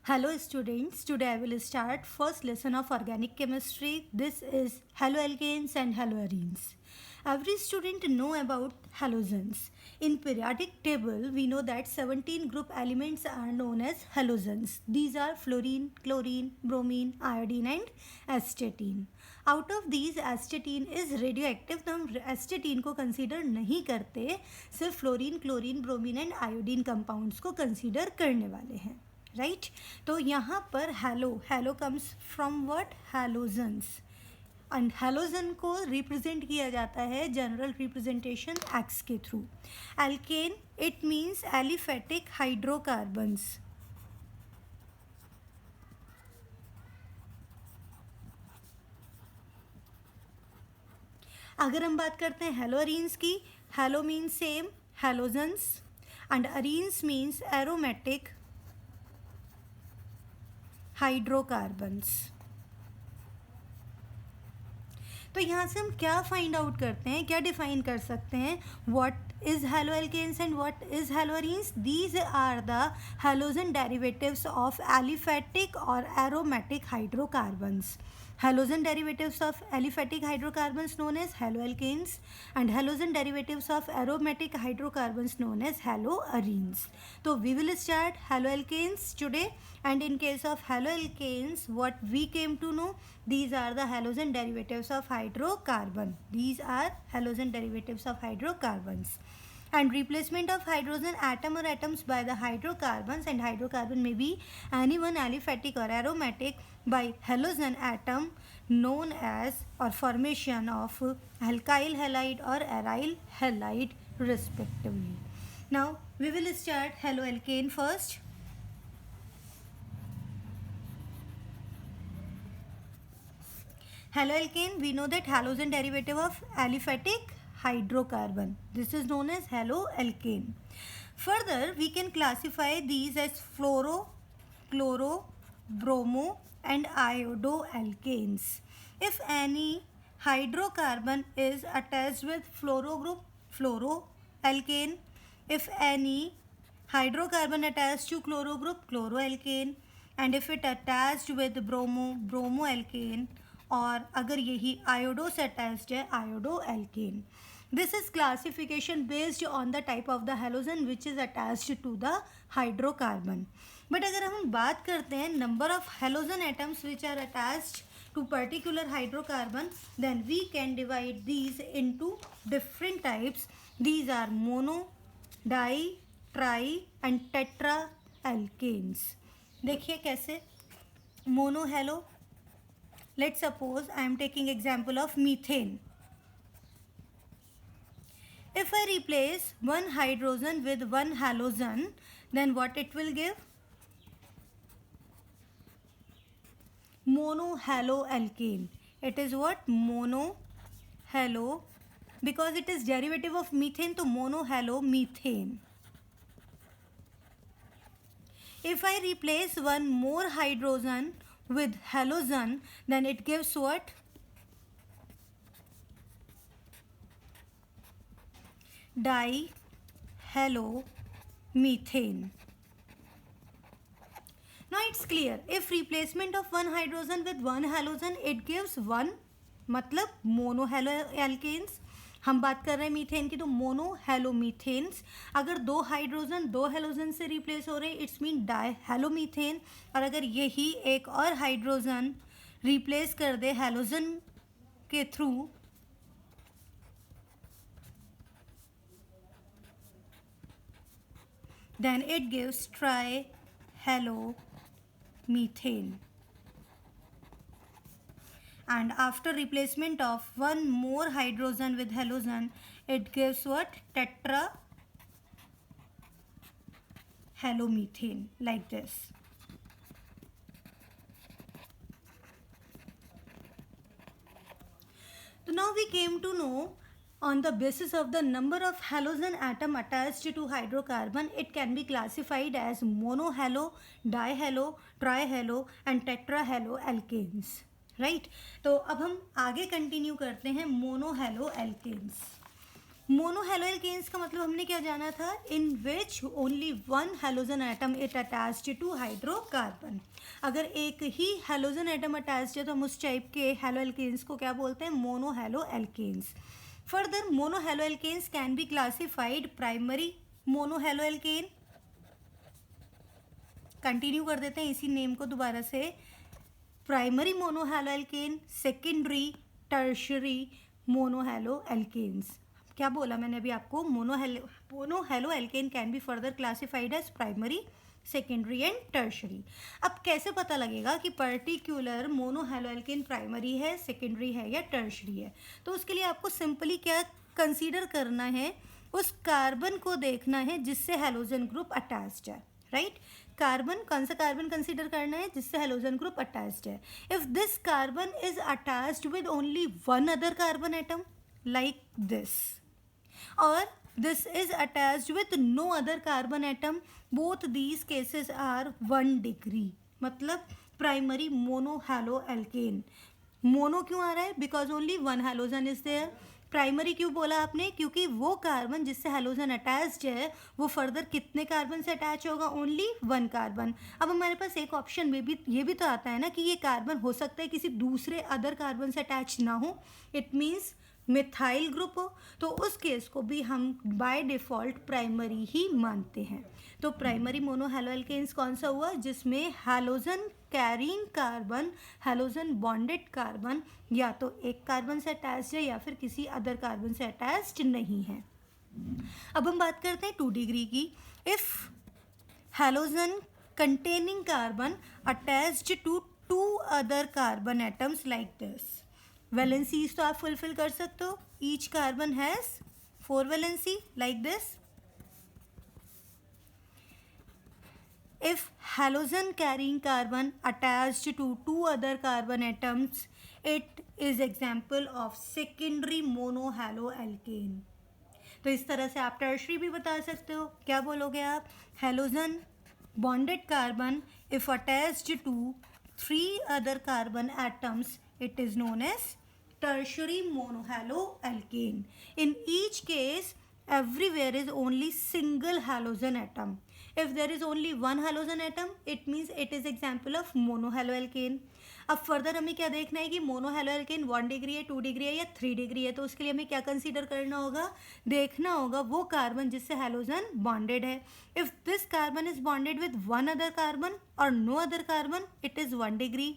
Hello students, today I will start first lesson of organic chemistry. This is haloalkanes and haloarenes. Every student know about halogens. In periodic table, we know that 17 group elements are known as halogens. These are fluorine, chlorine, bromine, iodine and astatine. Out of these, astatine is radioactive. तो हम astatine को consider नहीं करते, सिर्फ fluorine, chlorine, bromine and iodine compounds को consider करने वाले हैं. राइट तो यहाँ पर halo comes from what halogens and halogen को रिप्रेजेंट किया जाता है जनरल रिप्रेजेंटेशन एक्स के थ्रू. Alkane it means aliphatic hydrocarbons. अगर हम बात करते हैं हेलोअरीन्स की, halo means same halogens and arenes means aromatic hydrocarbons. तो यहाँ से हम क्या फाइंड आउट करते हैं, क्या डिफाइन कर सकते हैं? What is haloalkanes and what is haloarenes? These are the halogen derivatives of aliphatic और aromatic hydrocarbons. Halogen derivatives of aliphatic hydrocarbons known as haloalkanes and halogen derivatives of aromatic hydrocarbons known as haloarenes. So we will start haloalkanes today, and in case of haloalkanes what we came to know, these are the halogen derivatives of hydrocarbon. These are halogen derivatives of hydrocarbons. And replacement of hydrogen atom or atoms by the hydrocarbons, and hydrocarbon may be any one aliphatic or aromatic, by halogen atom known as, or formation of alkyl halide or aryl halide respectively. Now we will start haloalkane first. Haloalkane, we know that halogen derivative of aliphatic hydrocarbon. This is known as haloalkane. Further, we can classify these as fluoro, chloro, bromo and iodoalkanes. If any hydrocarbon is attached with fluoro group, fluoroalkane. If any hydrocarbon attached to chloro group, chloroalkane. And if it attached with bromo, bromoalkane. और अगर यही iodo से attached है, iodo alkane. This is classification based on the type of the halogen which is attached to the hydrocarbon. But अगर हम बात करते हैं number of halogen atoms which are attached to particular hydrocarbon, then we can divide these into different types. These are mono, di, tri and tetra alkanes. देखिए कैसे. मोनो हैलो, let's suppose I am taking example of methane. If I replace one hydrogen with one halogen, then what it will give? Monohaloalkane. It is what? Monohalo, because it is derivative of methane, to monohalomethane. If I replace one more hydrogen with halogen, then it gives what? Dihalomethane. Now it's clear, if replacement of one hydrogen with one halogen, it gives one, मतलब monohaloalkanes. हम बात कर रहे हैं methane की, तो मोनोहेलोमीथेन्स. अगर दो हाइड्रोजन दो हेलोजन से रिप्लेस हो रहे, इट्स मीन डाईहेलोमीथेन. और अगर यही एक और हाइड्रोजन रिप्लेस कर दे हेलोजन के through, then it gives trihalomethane. And after replacement of one more hydrogen with halogen, it gives what? Tetrahalomethane, like this. So now we came to know, on the basis of the number of halogen atom attached to hydrocarbon, it can be classified as monohalo, dihalo, trihalo and tetrahaloalkanes. Right तो अब हम आगे continue करते हैं monohaloalkanes. Mono hello alkanes का मतलब हमने क्या जाना था, in which only one halogen atom it attached to hydrocarbon. अगर एक ही हैलोजन एटम अटैच्ड है तो हम उस टाइप के हैलो एल्केन्स को क्या बोलते हैं, mono hello alkanes. Further mono hello alkanes can be classified primary mono halo alkane, continue कर देते हैं इसी नेम को दोबारा से, primary mono halo alkane, secondary tertiary mono hello alkanes. क्या बोला मैंने अभी आपको, mono halo alkane can be further classified as primary, secondary and tertiary. अब कैसे पता लगेगा कि particular mono halo alkane primary है, सेकेंडरी है या टर्शरी है? तो उसके लिए आपको सिंपली क्या कंसीडर करना है, उस कार्बन को देखना है जिससे हैलोजन ग्रुप अटैच्ड है, राइट? कार्बन, कौन सा कार्बन कंसीडर करना है जिससे हैलोजन ग्रुप अटैच्ड है। If this carbon is attached with only one other carbon atom like this, or this is attached with no other carbon atom, both these cases are 1 degree, मतलब primary mono halo alkane. Mono क्यों आ रहा है, because only one halogen is there. Primary क्यों बोला आपने, क्योंकि वो कार्बन जिससे हैलोजन अटैच्ड है वो फर्दर कितने कार्बन से अटैच होगा, ओनली वन कार्बन। अब हमारे पास एक ऑप्शन में भी ये भी तो आता है ना कि ये कार्बन हो सकता है किसी दूसरे अदर कार्बन से अटैच ना हो, इट मीन्स मिथाइल ग्रुप हो, तो उस केस को भी हम बाय डिफ़ॉल्ट प्राइमरी ही मानते हैं। तो प्राइमरी मोनो हैलो एल्केन्स कौन सा हुआ, जिसमें halogen carrying carbon, halogen bonded carbon या तो एक कार्बन से अटैच्ड है या फिर किसी अदर कार्बन से अटैच्ड नहीं है। अब हम बात करते हैं 2 डिग्री की। If halogen containing carbon attached to 2 other carbon atoms like this, valencies तो आप फुलफिल कर सकते हो, each carbon has 4 valency like this. If halogen carrying carbon attached to 2 other carbon atoms, it is example of secondary mono halo alkane. तो इस तरह से आप टर्शरी भी बता सकते हो। क्या बोलोगे आप, halogen bonded carbon if attached to 3 other carbon atoms, it is known as tertiary monohaloalkane. In each case everywhere is only single halogen atom. If there is only one halogen atom, it means it is example of monohaloalkane. अब further हमें क्या देखना है कि मोनोहैलोएल्केन 1 degree है, 2 degree है या 3 degree है, तो उसके लिए हमें क्या कंसीडर करना होगा, देखना होगा वो कार्बन जिससे हैलोजन बॉन्डेड है। If this carbon is bonded with one other carbon और no other carbon, it is 1 degree.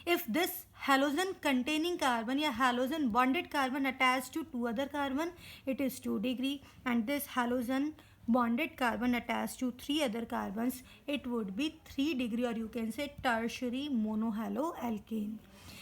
If this halogen containing carbon या halogen bonded carbon attached to 2 other carbon, it is 2 degree, and this halogen bonded carbon attached to 3 other carbons, it would be 3 degree, or you can say tertiary monohaloalkane.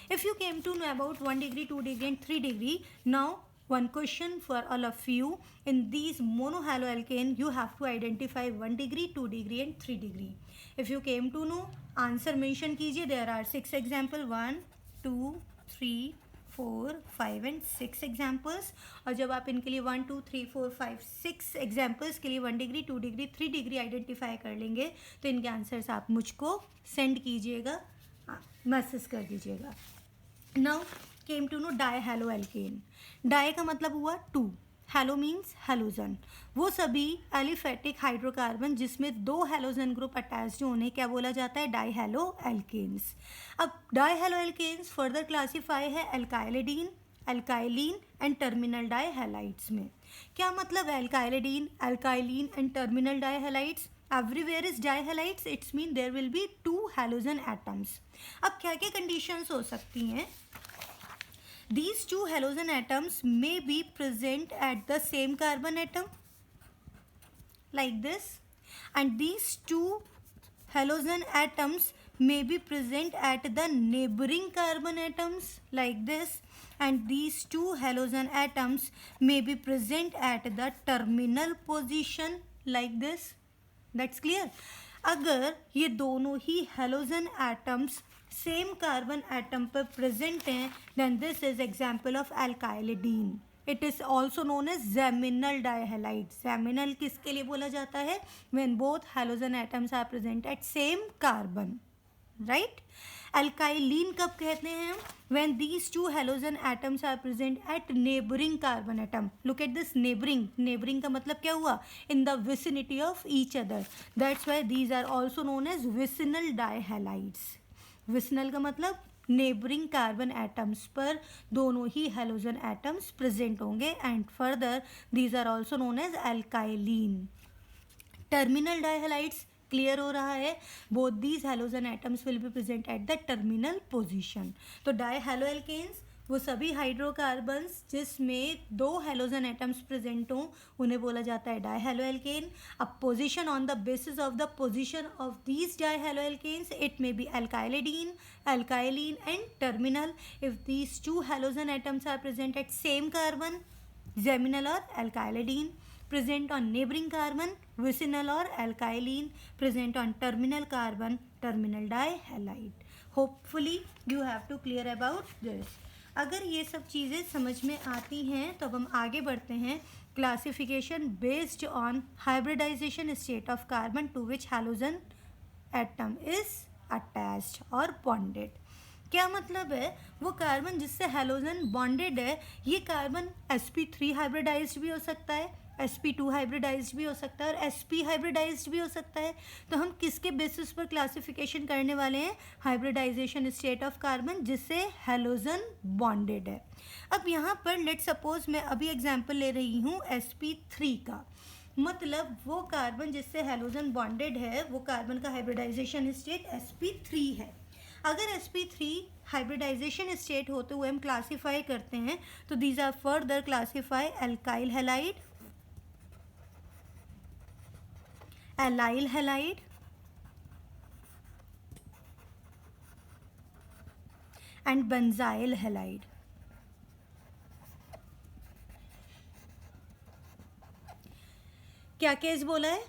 If you came to know about 1 degree, 2 degree and 3 degree, now one question for all of you, in these monohaloalkane you have to identify 1 degree, 2 degree and 3 degree. If you came to know, answer mention कीजिए। there are 6 example, 1 2 3 4 5 and 6 examples. और जब आप इनके लिए 1 2 3 4 5 6 examples के लिए 1 degree 2 degree 3 degree identify कर लेंगे तो इनके आंसर्स आप मुझको सेंड कीजिएगा, मैसेज कर दीजिएगा। Now came to know di halo alkane. Di का मतलब हुआ 2, हैलो मीन्स हैलोजन, वो सभी एलिफेटिक हाइड्रोकार्बन जिसमें 2 हैलोजन ग्रुप अटैच्ड होने क्या बोला जाता है, डाई हैलो एल्केन्स। अब die hello alkanes further classify है alkylidene, alkylene and terminal dihalides में। क्या मतलब alkylidene, alkylene and terminal dihalides, everywhere is dihalides, it's mean there will be 2 halogen atoms. अब क्या क्या conditions हो सकती हैं, these 2 halogen atoms may be present at the same carbon atom like this, and these 2 halogen atoms may be present at the neighboring carbon atoms like this, and these 2 halogen atoms may be present at the terminal position like this. That's clear. अगर ये दोनों ही halogen atoms same carbon atom पर present हैं, then this is example of alkylidene. It is also known as geminal dihalide. Geminal किसके लिए बोला जाता है, when both halogen atoms are present at same carbon. Right. Alkylene कब कहते हैं हम? When these two halogen atoms are present at neighbouring carbon atom. Look at this, neighbouring, neighbouring का मतलब क्या हुआ? In the vicinity of each other, that's why these are also known as vicinal dihalides. Vicinal का मतलब neighbouring carbon atoms पर दोनों ही halogen atoms present होंगे, and further these are also known as alkylene. Terminal dihalides, clear हो रहा है? Both these halogen atoms will be present at the terminal position. तो डाइहैलोएल्केन्स वो सभी हाइड्रोकार्बन्स जिसमें दो हैलोजन एटम्स प्रेजेंट हों उन्हें बोला जाता है डाइहैलोएल्केन। अब position, on the basis of the position of these dihaloalkanes it may be alkylidene, alkylene and terminal. If these two halogen atoms are present at same carbon, geminal और alkylidene. Present on neighboring carbon, vicinal or alkyline. Present on terminal carbon, terminal dihalide. Hopefully you have to clear about this. अगर ये सब चीज़ें समझ में आती हैं तो अब हम आगे बढ़ते हैं। Classification based on hybridisation state of carbon to which halogen atom is attached और बॉन्डेड। क्या मतलब है? वो कार्बन जिससे हैलोजन बॉन्डेड है, ये कार्बन sp3 हाइब्रिडाइज्ड भी हो सकता है, sp2 हाइब्रिडाइज्ड भी हो सकता है और sp हाइब्रिडाइज्ड भी हो सकता है। तो हम किसके बेसिस पर क्लासिफिकेशन करने वाले हैं? हाइब्रिडाइजेशन स्टेट ऑफ कार्बन जिससे हैलोजन बॉन्डेड है। अब यहाँ पर लेट सपोज मैं अभी एग्जांपल ले रही हूँ sp3 का, मतलब वो कार्बन जिससे हैलोजन बॉन्डेड है वो कार्बन का हाइब्रिडाइजेशन स्टेट sp3 है। अगर sp3 हाइब्रिडाइजेशन स्टेट होते हुए हम क्लासीफाई करते हैं तो these are further classify alkyl halide, allyl halide and benzyl halide. क्या केस बोला है?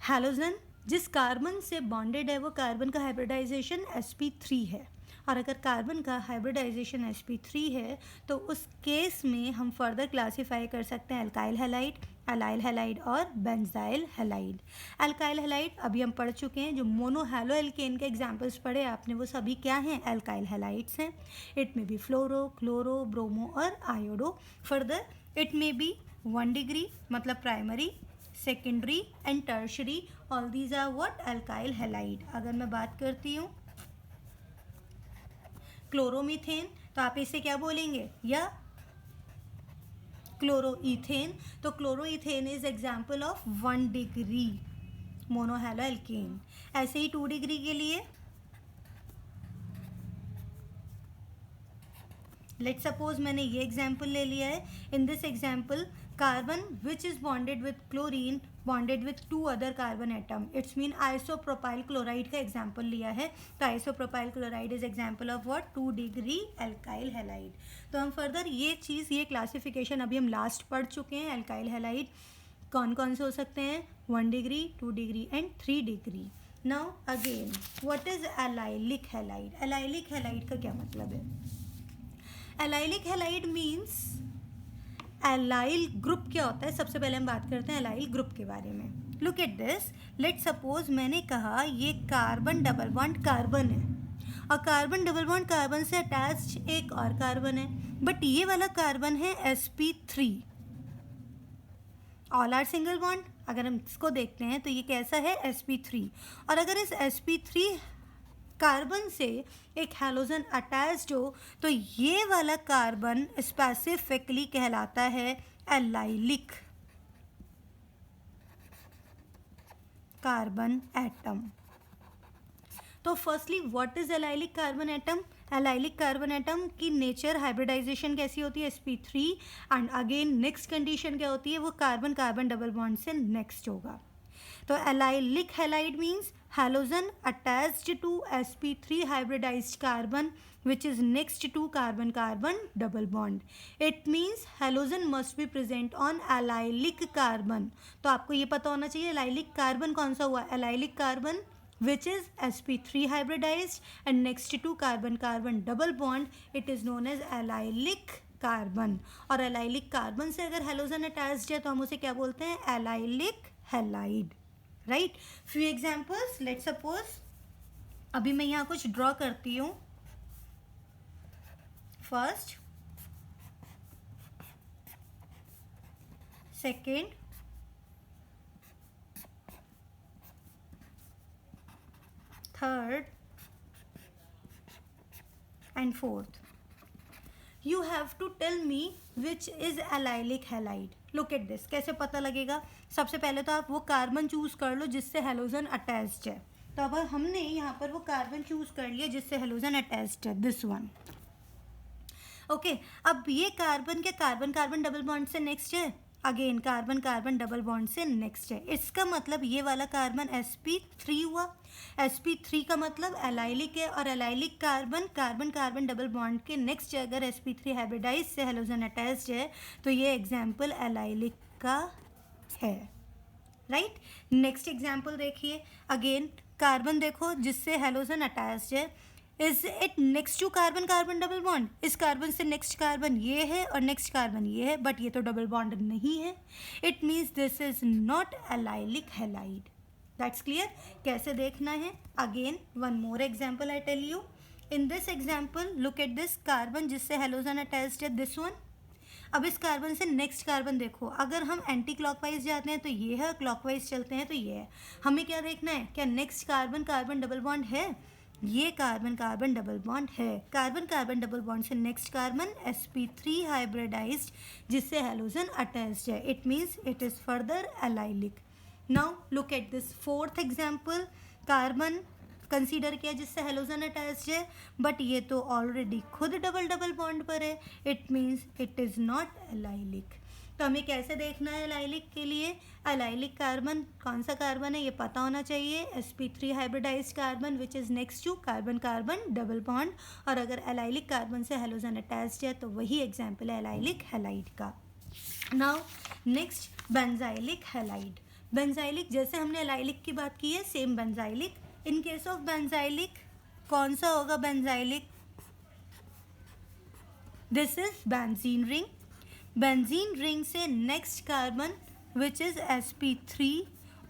हैलोजन जिस कार्बन से बॉन्डेड है वो कार्बन का हाइब्रिडाइजेशन sp3 है, और अगर कार्बन का हाइब्रिडाइजेशन sp3 है तो उस केस में हम फर्दर क्लासीफाई कर सकते हैं अल्काइल हैलाइड, एलाइल हैलाइड और बेंजाइल हैलाइड। अल्काइल हैलाइड अभी हम पढ़ चुके हैं, जो मोनो हैलोएल्केन के एग्जांपल्स पढ़े आपने वो सभी क्या हैं? अल्काइल हैलाइड्स हैं। इट में बी फ्लोरो, क्लोरो, ब्रोमो और आयोडो। फर्दर इट में बी 1 डिग्री मतलब primary, secondary and tertiary, all these are what? Alkyl halide. अगर मैं बात करती हूँ क्लोरोमीथेन तो आप इसे क्या बोलेंगे? या क्लोरोईथेन। तो chloroethane is example of 1 degree monohaloalkane. ऐसे ही 2 डिग्री के लिए लेट सपोज मैंने ये एग्जाम्पल ले लिया है। इन this example carbon which is bonded with chlorine bonded with 2 other carbon atom, it's mean isopropyl chloride का एग्जाम्पल लिया है। तो isopropyl chloride is example of what? 2 degree alkyl halide. तो हम फर्दर ये चीज़, ये क्लासिफिकेशन अभी हम लास्ट पढ़ चुके हैं। अल्काइल हैलाइड कौन कौन से हो सकते हैं? 1 degree, 2 degree and 3 degree. Now again what is allylic halide? Allylic halide का क्या मतलब है? Allylic halide means allyl group क्या होता है? सबसे पहले हम बात करते हैं एलाइल ग्रुप के बारे में। Look at this, late suppose मैंने कहा ये कार्बन डबल बॉन्ड कार्बन है और कार्बन डबल बॉन्ड कार्बन से अटैच्ड एक और कार्बन है, बट ये वाला कार्बन है sp3, all are single bond. अगर हम इसको देखते हैं तो ये कैसा है? sp3। और अगर इस sp3 कार्बन से एक हैलोजन अटैच्ड हो तो ये वाला कार्बन स्पेसिफिकली कहलाता है एलाइलिक कार्बन एटम। तो firstly what is allylic carbon atom? Allylic carbon atom की नेचर हाइब्रिडाइजेशन कैसी होती है? sp3। And again next condition क्या होती है? वो कार्बन कार्बन डबल बॉन्ड से नेक्स्ट होगा। तो allylic halide means halogen attached to sp3 hybridized carbon which is next to carbon carbon double bond. It means halogen must be present on allylic carbon. तो आपको ये पता होना चाहिए allylic carbon कौन सा हुआ? allylic carbon which is sp3 hybridized and next to carbon carbon double bond, it is known as allylic carbon. और एलाइलिक कार्बन से अगर हेलोजन अटैच्ड है तो हम उसे क्या बोलते हैं? Allylic halide, right. Few examples, let suppose अभी मैं यहाँ कुछ ड्रॉ करती हूँ. First, second, third and fourth. You have to tell me which is allylic halide. Look at this. कैसे पता लगेगा? सबसे पहले तो आप वो कार्बन चूज कर लो जिससे हेलोजन अटैच्ड है. तो अब हमने यहाँ पर वो कार्बन चूज कर लिया जिससे हेलोजन अटैच्ड है, दिस वन. ओके, अब ये कार्बन के कार्बन कार्बन डबल बॉन्ड से नेक्स्ट है, again carbon carbon double bond से नेक्स्ट है. इसका मतलब ये वाला कार्बन sp3 हुआ. sp3 का मतलब एलाइलिक है, और allylic carbon carbon carbon double bond के नेक्स्ट अगर sp3 हाइब्रिडाइज से हेलोजन अटैच्ड है तो ये एग्जाम्पल एलाइलिक का है. राइट. नेक्स्ट एग्जाम्पल देखिए, अगेन कार्बन देखो जिससे हेलोजन अटैच्ड है. Is it next to carbon carbon double bond? इस कार्बन से नेक्स्ट कार्बन ये है और नेक्स्ट कार्बन ये है, बट ये तो डबल बॉन्ड नहीं है. It means this is not allylic halide. That's clear. कैसे देखना है? Again one more example I tell you. In this example look at this carbon जिससे हेलोजन अटैच्ड है, दिस वन. अब इस कार्बन से नेक्स्ट कार्बन देखो, अगर हम एंटी क्लॉकवाइज जाते हैं तो ये है, क्लॉकवाइज चलते हैं तो ये है. हमें क्या देखना है? क्या next carbon carbon double bond है? ये कार्बन कार्बन डबल बॉन्ड है. कार्बन कार्बन डबल बॉन्ड से नेक्स्ट कार्बन sp3 हाइब्रिडाइज्ड जिससे हेलोजन अटैच्ड है. It means it is further allylic. Now look at this fourth example. Carbon consider किया जिससे halogen attached है, but ये तो already खुद डबल डबल बॉन्ड पर है. It means it is not allylic. तो हमें कैसे देखना है एलाइलिक के लिए? एलाइलिक कार्बन कौन सा कार्बन है ये पता होना चाहिए. sp3 hybridised carbon which is next to carbon carbon double bond, और अगर एलाइलिक कार्बन से हेलोजन अटैच्ड है तो वही एग्जाम्पल है एलाइलिक हैलाइड का. Now next benzylic halide. Benzylic जैसे हमने एलाइलिक की बात की है, same benzylic. In case of benzylic कौन सा होगा benzylic? This is benzene ring. Benzene ring से next carbon which is sp3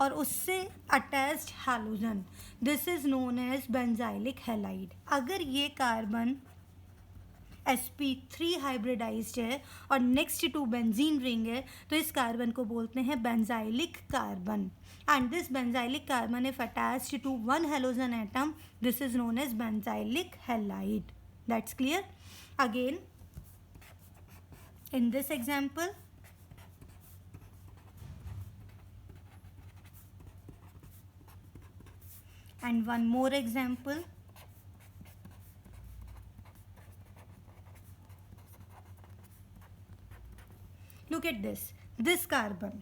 और उससे attached halogen, this is known as benzylic halide. अगर ये कार्बन sp3 हाइब्रिडाइज्ड है और नेक्स्ट टू बेंजीन रिंग है तो इस कार्बन को बोलते हैं benzylic carbon. And this benzylic carbon if attached to one halogen atom, this is known as benzylic halide. That's clear. Again in this example, and one more example. Look at this carbon,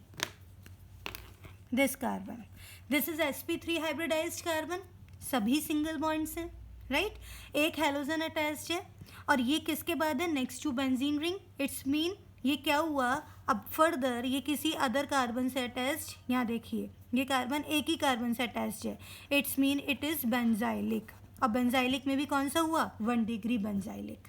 this is sp3 hybridized carbon. सभी single bonds हैं, right. एक halogen attached है और ये किसके बाद है? Next to benzene ring. It's mean ये क्या हुआ? अब फर्दर ये किसी अदर कार्बन से अटैच्ड, यहाँ देखिए ये कार्बन एक ही कार्बन से अटैच्ड है. It's mean it is benzylic. अब बेंजाइलिक में भी कौन सा हुआ? 1 degree benzylic.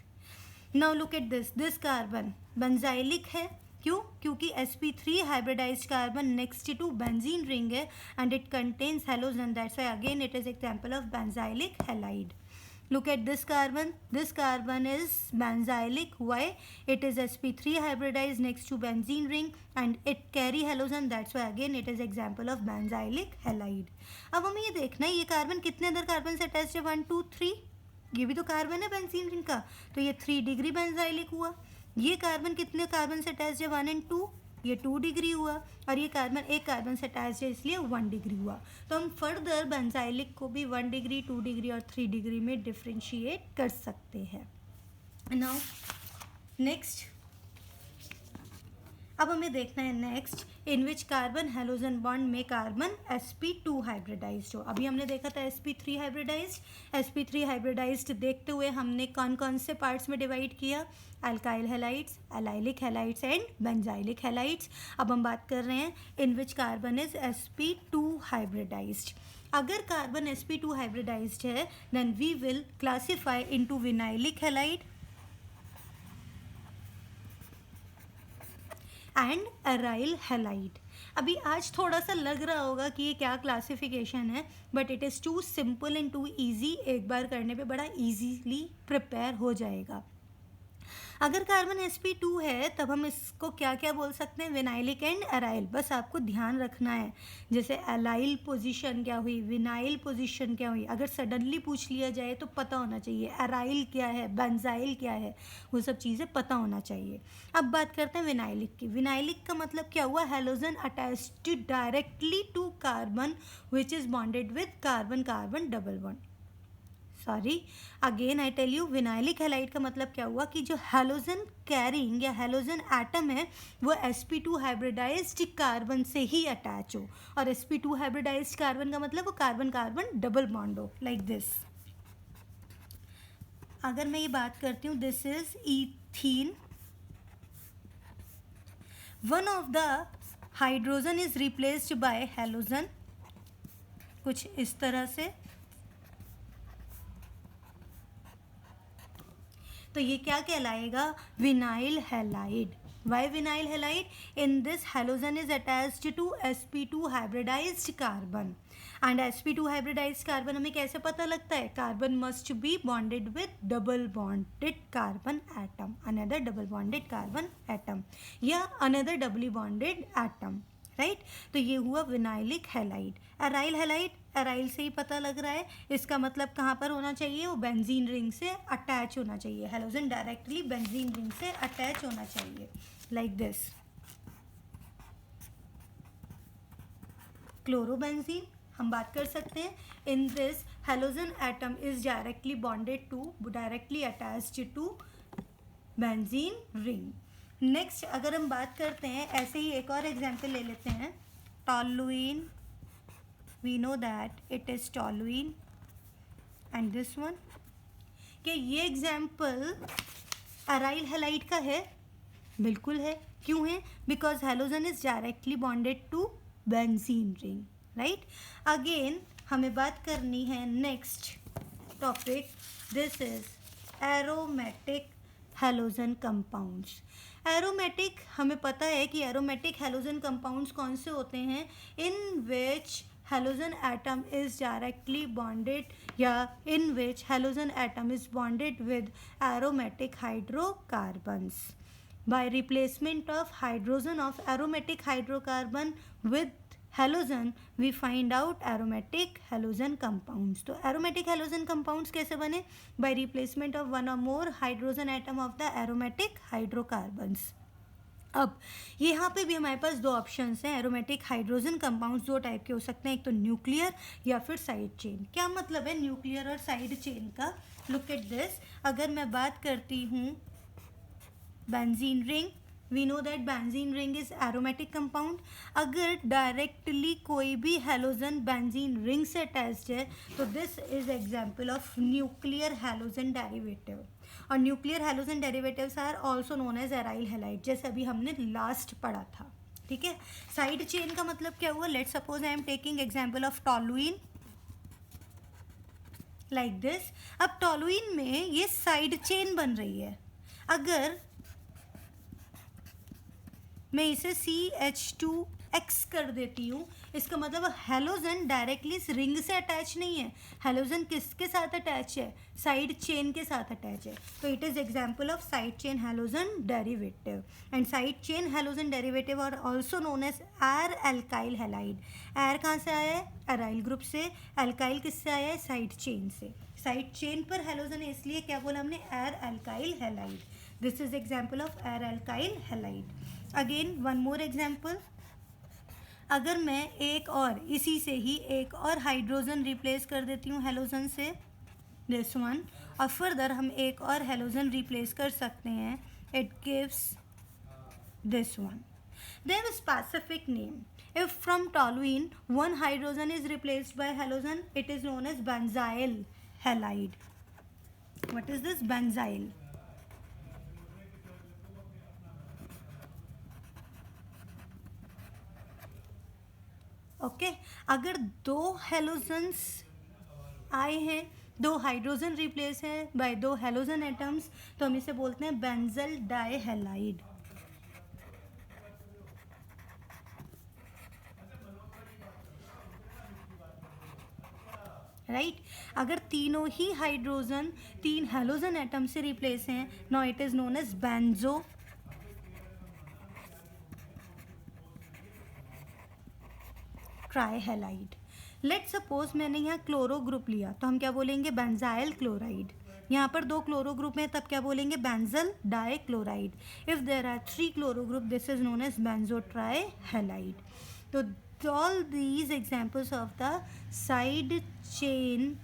Now look at this carbon benzylic है. क्यों? क्योंकि sp3 hybridised carbon next to benzene ring है and it contains halogen. That's why again it is example of benzylic halide. Look at this carbon. This carbon is benzylic. Why? It is sp3 hybridized next to benzene ring and it carry halogen. That's why again it is example of benzylic halide. अब हमें ये देखना है ये carbon कितने other carbon से attached है? 1 2 3. ये भी तो कार्बन है बेंजीन रिंग का, तो ये 3 डिग्री बेंजाइलिक हुआ. ये कार्बन कितने कार्बन से अटैच्ड है? 1 and 2. ये 2 डिग्री हुआ, और ये कार्बन एक कार्बन से अटैच्ड है इसलिए 1 डिग्री हुआ. तो हम फर्दर बेंजाइलिक को भी 1 डिग्री 2 डिग्री और 3 डिग्री में डिफ्रेंशिएट कर सकते हैं. नाउ नेक्स्ट, अब हमें देखना है next in which carbon halogen bond में कार्बन sp2 हाइब्रिडाइज्ड हो. अभी हमने देखा था sp3 हाइब्रिडाइज्ड. sp3 हाइब्रिडाइज्ड देखते हुए हमने कौन कौन से पार्ट्स में डिवाइड किया? Alkyl halides, allylic halides and benzylic halides. अब हम बात कर रहे हैं in which carbon is sp2 hybridised. अगर कार्बन sp2 हाइब्रिडाइज्ड है then we will classify into vinylic halide and aryl halide. अभी आज थोड़ा सा लग रहा होगा कि ये क्या क्लासिफिकेशन है, but it is too simple and too easy, एक बार करने पे बड़ा ईजीली प्रिपेयर हो जाएगा। अगर कार्बन sp2 है तब हम इसको क्या क्या बोल सकते हैं, विनाइलिक एंड एराइल। बस आपको ध्यान रखना है, जैसे एलाइल पोजीशन क्या हुई, विनाइल पोजीशन क्या हुई, अगर सडनली पूछ लिया जाए तो पता होना चाहिए एराइल क्या है, बेंजाइल क्या है, वो सब चीज़ें पता होना चाहिए। अब बात करते हैं विनाइलिक की। विनाइलिक का मतलब क्या हुआ, halogen attached directly to carbon which is bonded with carbon carbon double bond. Sorry, again I tell you, vinylic halide का मतलब क्या हुआ कि जो हेलोजन कैरिंग या हेलोजन एटम है वो sp2 हाइब्रिडाइज्ड कार्बन से ही अटैच हो, और sp2 हाइब्रिडाइज्ड कार्बन का मतलब वो कार्बन कार्बन डबल बॉन्ड हो, लाइक दिस। अगर मैं ये बात करती हूँ, this is ethene, one of the hydrogen is replaced by halogen, कुछ इस तरह से। तो ये क्या कहलाएगा, vinyl halide. Why vinyl halide, in this halogen is attached to sp2 hybridized carbon, and sp2 hybridized carbon हमें कैसे पता लगता है, carbon must be bonded with double bonded carbon atom, another double bonded carbon atom या another doubly bonded atom, right. तो ये हुआ vinylic halide. Aryl halide, aryl से ही पता लग रहा है, इसका मतलब कहाँ पर होना चाहिए, वो बेंजीन रिंग से अटैच होना चाहिए, हेलोजन डायरेक्टली बेंजीन रिंग से अटैच होना चाहिए, लाइक दिस। क्लोरोबेंजीन हम बात कर सकते हैं, in this halogen atom is directly bonded to, directly attached to benzene ring. Next अगर हम बात करते हैं, ऐसे ही एक और एग्जाम्पल ले लेते हैं, toluene, we know that it is toluene, and this one. क्या ये एग्जाम्पल एराइल हैलाइड का है? बिल्कुल है। क्यों है? Because halogen is directly bonded to benzene ring, right. Again हमें बात करनी है next topic, this is aromatic halogen compounds. Aromatic, हमें पता है कि एरोमेटिक हेलोजन कंपाउंड्स कौन से होते हैं, in which halogen atom is directly bonded या in which halogen atom is bonded with aromatic hydrocarbons. By replacement of hydrogen of aromatic hydrocarbon with halogen, we find out aromatic halogen compounds. तो aromatic halogen compounds कैसे बने? By replacement of one or more hydrogen atom of the aromatic hydrocarbons. अब यहाँ पे भी हमारे पास दो options हैं, एरोमेटिक हाइड्रोजन कंपाउंड्स दो टाइप के हो सकते हैं, एक तो न्यूक्लियर या फिर साइड चेन। क्या मतलब है न्यूक्लियर और साइड चेन का? Look at this. अगर मैं बात करती हूँ benzene ring, we know that benzene ring is aromatic compound. अगर डायरेक्टली कोई भी हेलोजन बेंजीन रिंग से अटैच्ड है तो this is example of nuclear halogen derivative, और nuclear halogen derivatives are also known as aryl halide, जैसे अभी हमने लास्ट पढ़ा था, ठीक है। साइड चेन का मतलब क्या हुआ, let suppose I am taking example of toluene, like this. अब टॉलुइन में ये साइड चेन बन रही है, अगर मैं इसे CH2X कर देती हूँ, इसका मतलब हेलोजन डायरेक्टली इस रिंग से अटैच नहीं है, हेलोजन किसके साथ अटैच है, साइड चेन के साथ अटैच है, तो it is example of side chain halogen derivative. And side chain halogen derivative are also known as aralkyl halide. Ar कहाँ से आया है, एराइल ग्रुप से, एल्काइल किससे आया है, साइड चेन से। साइड चेन पर हेलोजन है इसलिए क्या बोला हमने, aralkyl halide. This is example of aralkyl halide. Again one more example, अगर मैं एक और इसी से ही एक और हाइड्रोजन रिप्लेस कर देती हूँ हेलोजन से, दिस वन, और फर्दर हम एक और हेलोजन रिप्लेस कर सकते हैं, it gives this one. They have a specific name. If from toluene one hydrogen is replaced by halogen, it is known as benzyl halide. What is this benzyl? Okay अगर दो halogens आए हैं, दो hydrogen replace हैं bye दो halogen atoms, तो हम इसे बोलते हैं बेंजल डाइहैलाइड। राइट अगर तीनों ही हाइड्रोजन 3 हेलोजन एटम से रिप्लेस हैं, now it is known as benzo trihalide. Let suppose मैंने यहाँ क्लोरो ग्रुप लिया तो हम क्या बोलेंगे, बेंजाइल क्लोराइड। यहाँ पर 2 क्लोरो ग्रुप में तब क्या बोलेंगे, benzal dichloride. If there are 3 chloro group this is known as benzo trihalide. तो all these examples of the side chain,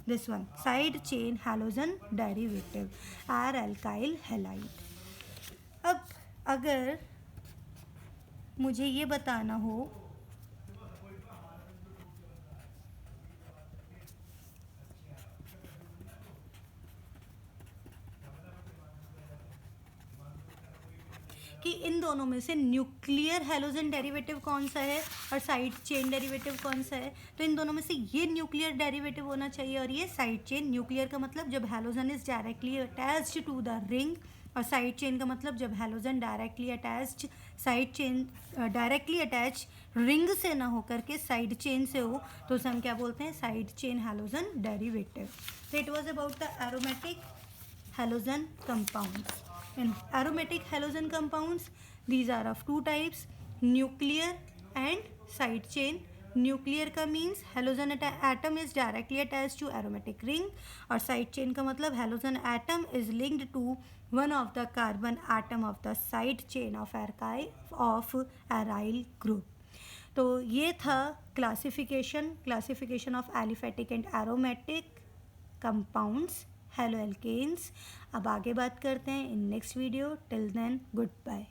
this one side chain halogen derivative are alkyl halide। अब अगर मुझे ये बताना हो कि इन दोनों में से न्यूक्लियर हैलोजन डेरिवेटिव कौन सा है और साइड चेन डेरिवेटिव कौन सा है, तो इन दोनों में से ये न्यूक्लियर डेरिवेटिव होना चाहिए और ये साइड चेन। न्यूक्लियर का मतलब जब halogen is directly attached to the ring, और साइड चेन का मतलब जब halogen directly attached, side chain directly attach ring से ना हो करके साइड चेन से हो, तो उसे हम क्या बोलते हैं, साइड चेन हैलोजन डेरिवेटिव। तो it was about the aromatic halogen compounds. In aromatic halogen compounds, these are of 2 types, nuclear and side chain. Nuclear का means halogen atom is directly attached to aromatic ring, और side chain का मतलब halogen atom is linked to one of the carbon atom of the side chain of aryl group। तो ये था classification of aliphatic and aromatic compounds, halo alkanes. अब आगे बात करते हैं in next video. Till then good bye.